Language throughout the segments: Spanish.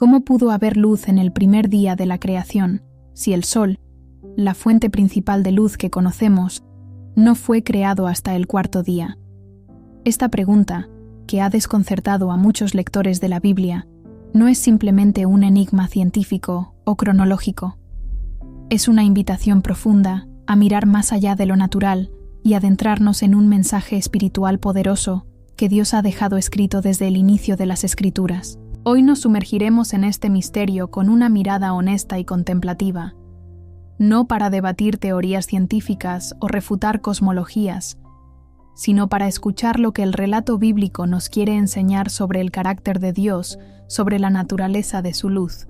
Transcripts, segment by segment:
¿Cómo pudo haber luz en el primer día de la creación si el sol, la fuente principal de luz que conocemos, no fue creado hasta el cuarto día? Esta pregunta, que ha desconcertado a muchos lectores de la Biblia, no es simplemente un enigma científico o cronológico. Es una invitación profunda a mirar más allá de lo natural y adentrarnos en un mensaje espiritual poderoso que Dios ha dejado escrito desde el inicio de las Escrituras. Hoy nos sumergiremos en este misterio con una mirada honesta y contemplativa, no para debatir teorías científicas o refutar cosmologías, sino para escuchar lo que el relato bíblico nos quiere enseñar sobre el carácter de Dios, sobre la naturaleza de su luz,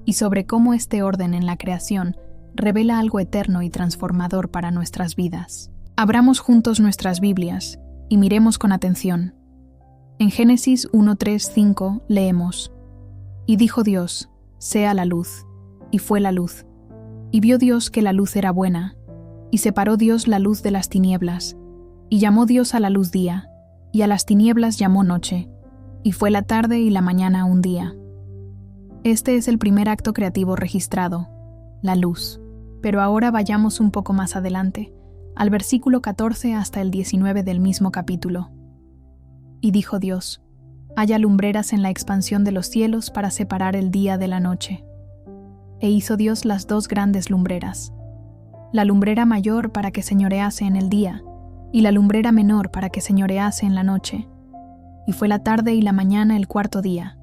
y sobre cómo este orden en la creación revela algo eterno y transformador para nuestras vidas. Abramos juntos nuestras Biblias y miremos con atención. En Génesis 1:3-5 leemos: «Y dijo Dios, sea la luz, y fue la luz. Y vio Dios que la luz era buena, y separó Dios la luz de las tinieblas, y llamó Dios a la luz día, y a las tinieblas llamó noche, y fue la tarde y la mañana un día». Este es el primer acto creativo registrado, la luz. Pero ahora vayamos un poco más adelante, al versículo 14 hasta el 19 del mismo capítulo. «Y dijo Dios, haya lumbreras en la expansión de los cielos para separar el día de la noche. E hizo Dios las dos grandes lumbreras, la lumbrera mayor para que señorease en el día, y la lumbrera menor para que señorease en la noche. Y fue la tarde y la mañana el cuarto día».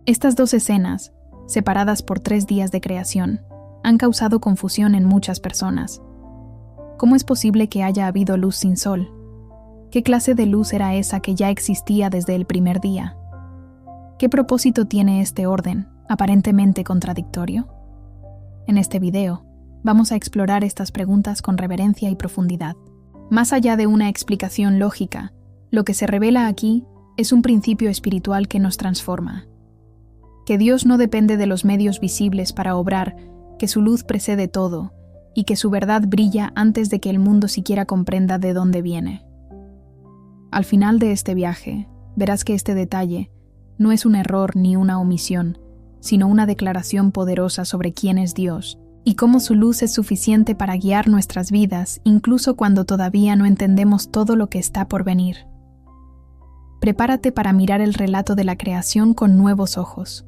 Estas dos escenas, separadas por 3 días de creación, han causado confusión en muchas personas. ¿Cómo es posible que haya habido luz sin sol? ¿Qué clase de luz era esa que ya existía desde el primer día? ¿Qué propósito tiene este orden, aparentemente contradictorio? En este video, vamos a explorar estas preguntas con reverencia y profundidad. Más allá de una explicación lógica, lo que se revela aquí es un principio espiritual que nos transforma. Que Dios no depende de los medios visibles para obrar, que su luz precede todo, y que su verdad brilla antes de que el mundo siquiera comprenda de dónde viene. Al final de este viaje, verás que este detalle no es un error ni una omisión, sino una declaración poderosa sobre quién es Dios y cómo su luz es suficiente para guiar nuestras vidas, incluso cuando todavía no entendemos todo lo que está por venir. Prepárate para mirar el relato de la creación con nuevos ojos.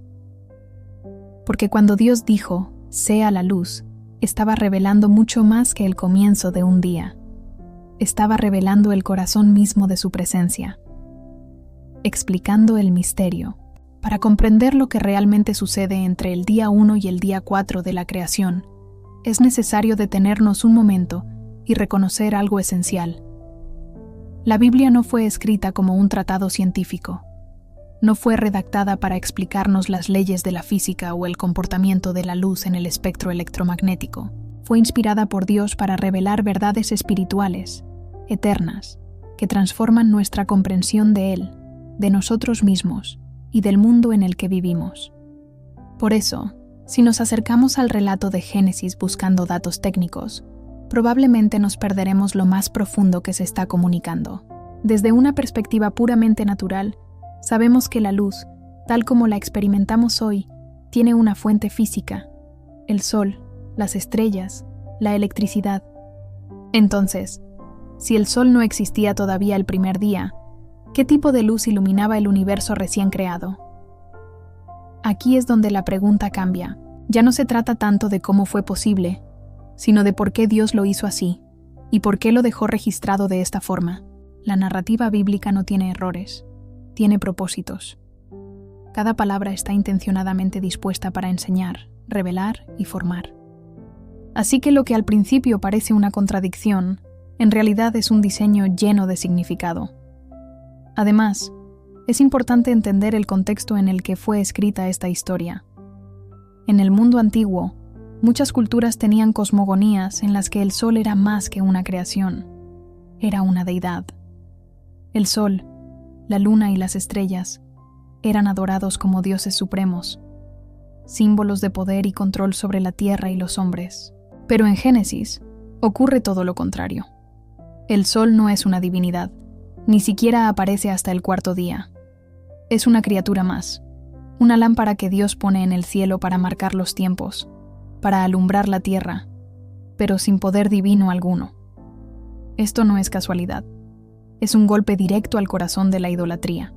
Porque cuando Dios dijo, sea la luz, estaba revelando mucho más que el comienzo de un día. Estaba revelando el corazón mismo de su presencia, explicando el misterio. Para comprender lo que realmente sucede entre el día 1 y el día 4 de la creación, es necesario detenernos un momento y reconocer algo esencial. La Biblia no fue escrita como un tratado científico. No fue redactada para explicarnos las leyes de la física o el comportamiento de la luz en el espectro electromagnético. Fue inspirada por Dios para revelar verdades espirituales, eternas, que transforman nuestra comprensión de Él, de nosotros mismos y del mundo en el que vivimos. Por eso, si nos acercamos al relato de Génesis buscando datos técnicos, probablemente nos perderemos lo más profundo que se está comunicando. Desde una perspectiva puramente natural, sabemos que la luz, tal como la experimentamos hoy, tiene una fuente física: el sol, las estrellas, la electricidad. Entonces, si el sol no existía todavía el primer día, ¿qué tipo de luz iluminaba el universo recién creado? Aquí es donde la pregunta cambia. Ya no se trata tanto de cómo fue posible, sino de por qué Dios lo hizo así, y por qué lo dejó registrado de esta forma. La narrativa bíblica no tiene errores, tiene propósitos. Cada palabra está intencionadamente dispuesta para enseñar, revelar y formar. Así que lo que al principio parece una contradicción, en realidad es un diseño lleno de significado. Además, es importante entender el contexto en el que fue escrita esta historia. En el mundo antiguo, muchas culturas tenían cosmogonías en las que el sol era más que una creación, era una deidad. El sol, la luna y las estrellas eran adorados como dioses supremos, símbolos de poder y control sobre la tierra y los hombres. Pero en Génesis ocurre todo lo contrario. El sol no es una divinidad, ni siquiera aparece hasta el cuarto día. Es una criatura más, una lámpara que Dios pone en el cielo para marcar los tiempos, para alumbrar la tierra, pero sin poder divino alguno. Esto no es casualidad. Es un golpe directo al corazón de la idolatría.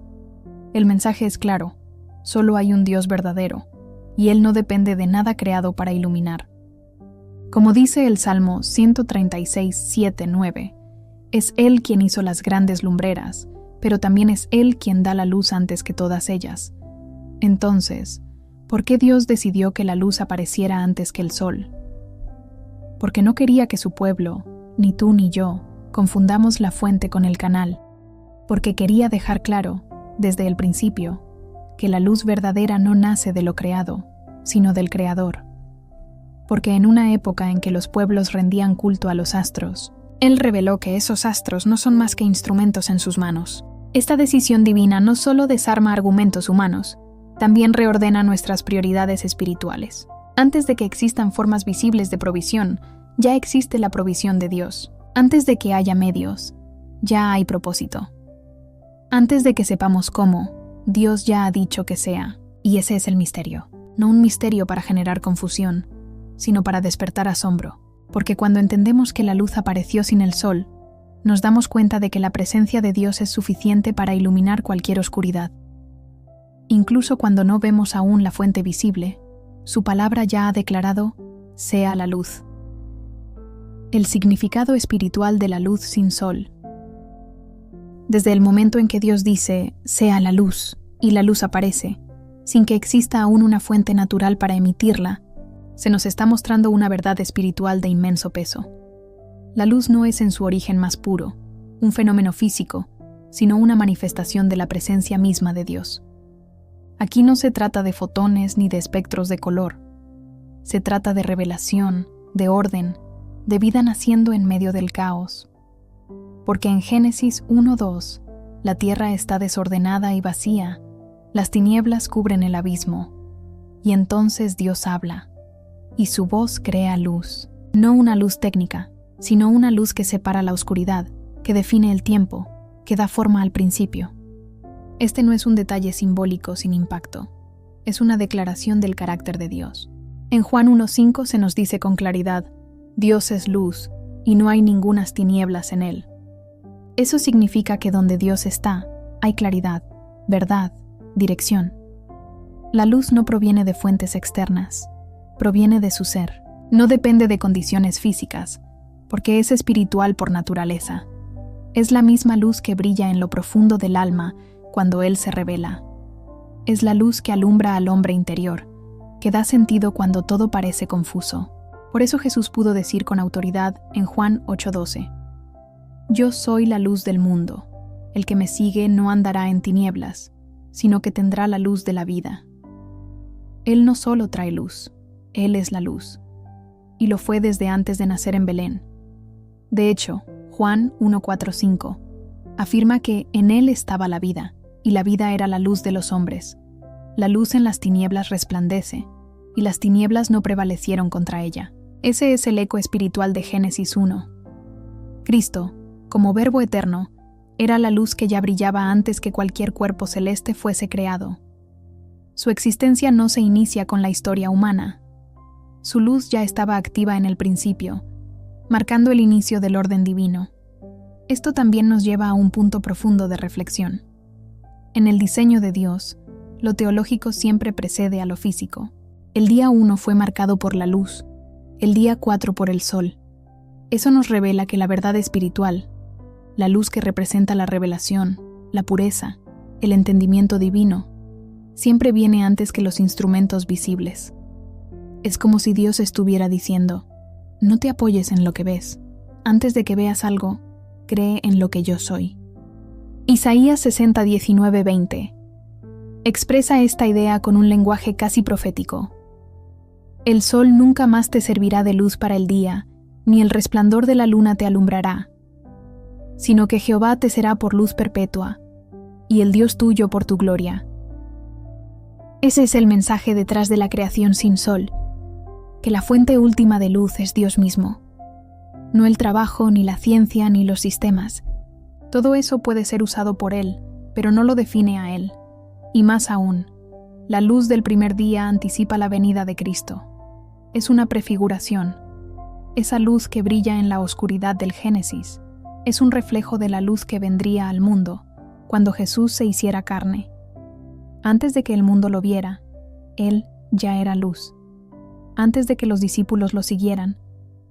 El mensaje es claro: solo hay un Dios verdadero, y Él no depende de nada creado para iluminar. Como dice el Salmo 136, 7, 9, es Él quien hizo las grandes lumbreras, pero también es Él quien da la luz antes que todas ellas. Entonces, ¿por qué Dios decidió que la luz apareciera antes que el sol? Porque no quería que su pueblo, ni tú ni yo, confundamos la fuente con el canal, porque quería dejar claro, desde el principio, que la luz verdadera no nace de lo creado, sino del Creador. Porque en una época en que los pueblos rendían culto a los astros, Él reveló que esos astros no son más que instrumentos en sus manos. Esta decisión divina no solo desarma argumentos humanos, también reordena nuestras prioridades espirituales. Antes de que existan formas visibles de provisión, ya existe la provisión de Dios. Antes de que haya medios, ya hay propósito. Antes de que sepamos cómo, Dios ya ha dicho que sea, y ese es el misterio. No un misterio para generar confusión, sino para despertar asombro, porque cuando entendemos que la luz apareció sin el sol, nos damos cuenta de que la presencia de Dios es suficiente para iluminar cualquier oscuridad. Incluso cuando no vemos aún la fuente visible, su palabra ya ha declarado: sea la luz. El significado espiritual de la luz sin sol. Desde el momento en que Dios dice, sea la luz, y la luz aparece, sin que exista aún una fuente natural para emitirla, se nos está mostrando una verdad espiritual de inmenso peso. La luz no es en su origen más puro, un fenómeno físico, sino una manifestación de la presencia misma de Dios. Aquí no se trata de fotones ni de espectros de color. Se trata de revelación, de orden, de vida naciendo en medio del caos. Porque en Génesis 1:2, la tierra está desordenada y vacía, las tinieblas cubren el abismo, y entonces Dios habla, y su voz crea luz. No una luz técnica, sino una luz que separa la oscuridad, que define el tiempo, que da forma al principio. Este no es un detalle simbólico sin impacto, es una declaración del carácter de Dios. En Juan 1:5 se nos dice con claridad: Dios es luz, y no hay ningunas tinieblas en Él. Eso significa que donde Dios está, hay claridad, verdad, dirección. La luz no proviene de fuentes externas, proviene de su ser. No depende de condiciones físicas, porque es espiritual por naturaleza. Es la misma luz que brilla en lo profundo del alma cuando Él se revela. Es la luz que alumbra al hombre interior, que da sentido cuando todo parece confuso. Por eso Jesús pudo decir con autoridad en Juan 8:12: Yo soy la luz del mundo. El que me sigue no andará en tinieblas, sino que tendrá la luz de la vida. Él no solo trae luz, Él es la luz. Y lo fue desde antes de nacer en Belén. De hecho, Juan 1:4-5 afirma que en Él estaba la vida, y la vida era la luz de los hombres. La luz en las tinieblas resplandece, y las tinieblas no prevalecieron contra ella. Ese es el eco espiritual de Génesis 1. Cristo, como Verbo eterno, era la luz que ya brillaba antes que cualquier cuerpo celeste fuese creado. Su existencia no se inicia con la historia humana. Su luz ya estaba activa en el principio, marcando el inicio del orden divino. Esto también nos lleva a un punto profundo de reflexión. En el diseño de Dios, lo teológico siempre precede a lo físico. El día 1 fue marcado por la luz, el día 4 por el sol. Eso nos revela que la verdad espiritual, la luz que representa la revelación, la pureza, el entendimiento divino, siempre viene antes que los instrumentos visibles. Es como si Dios estuviera diciendo: no te apoyes en lo que ves. Antes de que veas algo, cree en lo que yo soy. Isaías 60, 19, 20 expresa esta idea con un lenguaje casi profético. El sol nunca más te servirá de luz para el día, ni el resplandor de la luna te alumbrará, sino que Jehová te será por luz perpetua, y el Dios tuyo por tu gloria. Ese es el mensaje detrás de la creación sin sol, que la fuente última de luz es Dios mismo. No el trabajo, ni la ciencia, ni los sistemas. Todo eso puede ser usado por Él, pero no lo define a Él. Y más aún, La luz del primer día anticipa la venida de Cristo. Es una prefiguración. Esa luz que brilla en la oscuridad del Génesis es un reflejo de la luz que vendría al mundo cuando Jesús se hiciera carne. Antes de que el mundo lo viera, Él ya era luz. Antes de que los discípulos lo siguieran,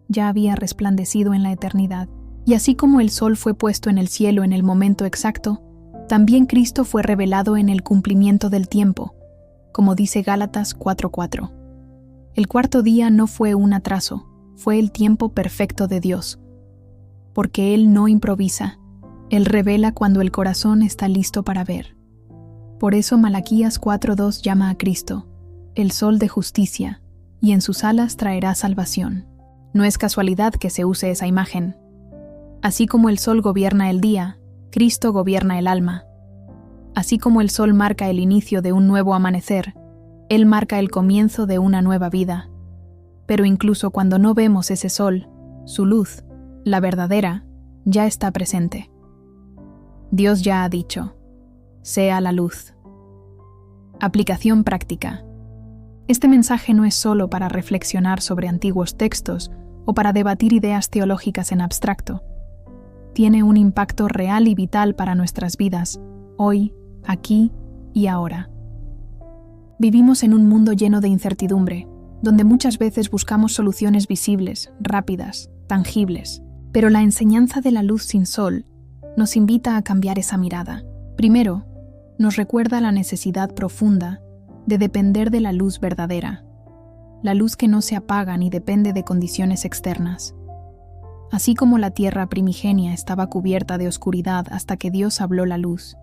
ya había resplandecido en la eternidad. Y así como el sol fue puesto en el cielo en el momento exacto, también Cristo fue revelado en el cumplimiento del tiempo, como dice Gálatas 4:4. El cuarto día no fue un atraso, fue el tiempo perfecto de Dios. Porque Él no improvisa, Él revela cuando el corazón está listo para ver. Por eso Malaquías 4:2 llama a Cristo, el sol de justicia, y en sus alas traerá salvación. No es casualidad que se use esa imagen. Así como el sol gobierna el día, Cristo gobierna el alma. Así como el sol marca el inicio de un nuevo amanecer, Él marca el comienzo de una nueva vida. Pero incluso cuando no vemos ese sol, su luz, la verdadera, ya está presente. Dios ya ha dicho, sea la luz. Aplicación práctica. Este mensaje no es solo para reflexionar sobre antiguos textos o para debatir ideas teológicas en abstracto. Tiene un impacto real y vital para nuestras vidas, hoy, aquí y ahora. Vivimos en un mundo lleno de incertidumbre, donde muchas veces buscamos soluciones visibles, rápidas, tangibles. Pero la enseñanza de la luz sin sol nos invita a cambiar esa mirada. Primero, nos recuerda la necesidad profunda de depender de la luz verdadera, la luz que no se apaga ni depende de condiciones externas. Así como la tierra primigenia estaba cubierta de oscuridad hasta que Dios habló la luz,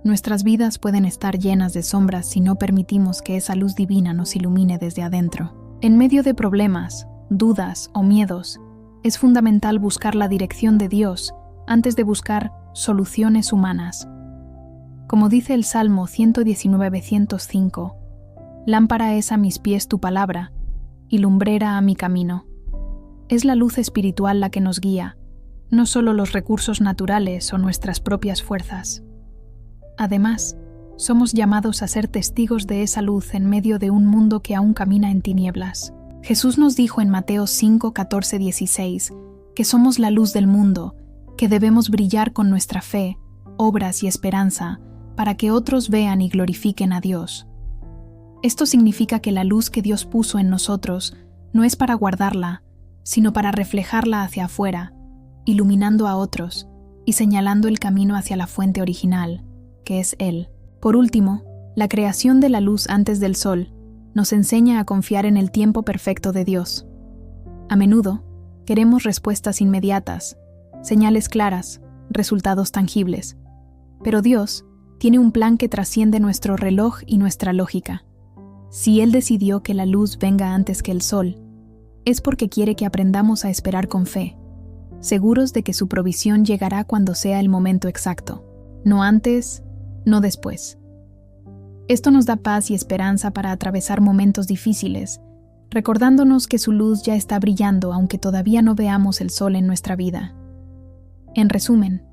nuestras vidas pueden estar llenas de sombras si no permitimos que esa luz divina nos ilumine desde adentro. En medio de problemas, dudas o miedos, es fundamental buscar la dirección de Dios antes de buscar soluciones humanas. Como dice el Salmo 119:105, lámpara es a mis pies tu palabra y lumbrera a mi camino. Es la luz espiritual la que nos guía, no solo los recursos naturales o nuestras propias fuerzas. Además, somos llamados a ser testigos de esa luz en medio de un mundo que aún camina en tinieblas. Jesús nos dijo en Mateo 5:14-16 que somos la luz del mundo, que debemos brillar con nuestra fe, obras y esperanza para que otros vean y glorifiquen a Dios. Esto significa que la luz que Dios puso en nosotros no es para guardarla, sino para reflejarla hacia afuera, iluminando a otros y señalando el camino hacia la fuente original, que es Él. Por último, la creación de la luz antes del sol nos enseña a confiar en el tiempo perfecto de Dios. A menudo, queremos respuestas inmediatas, señales claras, resultados tangibles. Pero Dios tiene un plan que trasciende nuestro reloj y nuestra lógica. Si Él decidió que la luz venga antes que el sol, es porque quiere que aprendamos a esperar con fe, seguros de que su provisión llegará cuando sea el momento exacto, no antes, no después. Esto nos da paz y esperanza para atravesar momentos difíciles, recordándonos que su luz ya está brillando aunque todavía no veamos el sol en nuestra vida. En resumen,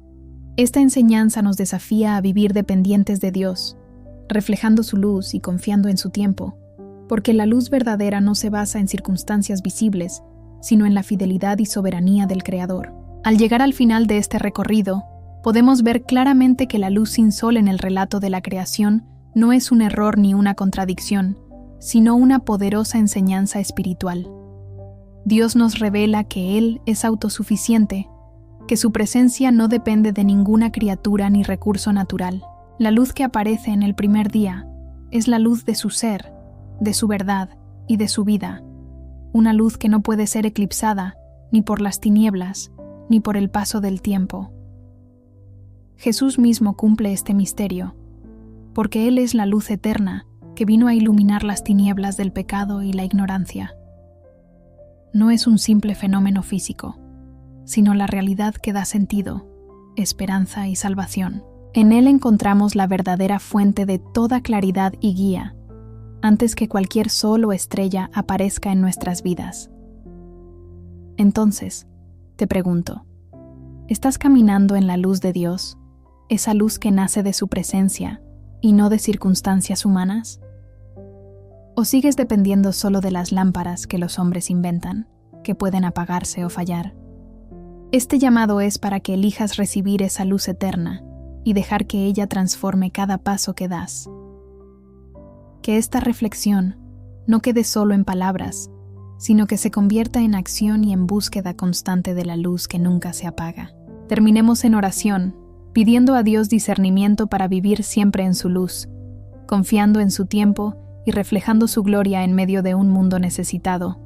esta enseñanza nos desafía a vivir dependientes de Dios, reflejando su luz y confiando en su tiempo, porque la luz verdadera no se basa en circunstancias visibles, sino en la fidelidad y soberanía del Creador. Al llegar al final de este recorrido, podemos ver claramente que la luz sin sol en el relato de la creación no es un error ni una contradicción, sino una poderosa enseñanza espiritual. Dios nos revela que Él es autosuficiente, que su presencia no depende de ninguna criatura ni recurso natural. La luz que aparece en el primer día es la luz de su ser, de su verdad y de su vida, una luz que no puede ser eclipsada ni por las tinieblas ni por el paso del tiempo. Jesús mismo cumple este misterio, porque Él es la luz eterna que vino a iluminar las tinieblas del pecado y la ignorancia. No es un simple fenómeno físico, sino la realidad que da sentido, esperanza y salvación. En Él encontramos la verdadera fuente de toda claridad y guía, antes que cualquier sol o estrella aparezca en nuestras vidas. Entonces, te pregunto, ¿estás caminando en la luz de Dios, esa luz que nace de su presencia y no de circunstancias humanas? ¿O sigues dependiendo solo de las lámparas que los hombres inventan, que pueden apagarse o fallar? Este llamado es para que elijas recibir esa luz eterna y dejar que ella transforme cada paso que das. Que esta reflexión no quede solo en palabras, sino que se convierta en acción y en búsqueda constante de la luz que nunca se apaga. Terminemos en oración, pidiendo a Dios discernimiento para vivir siempre en su luz, confiando en su tiempo y reflejando su gloria en medio de un mundo necesitado.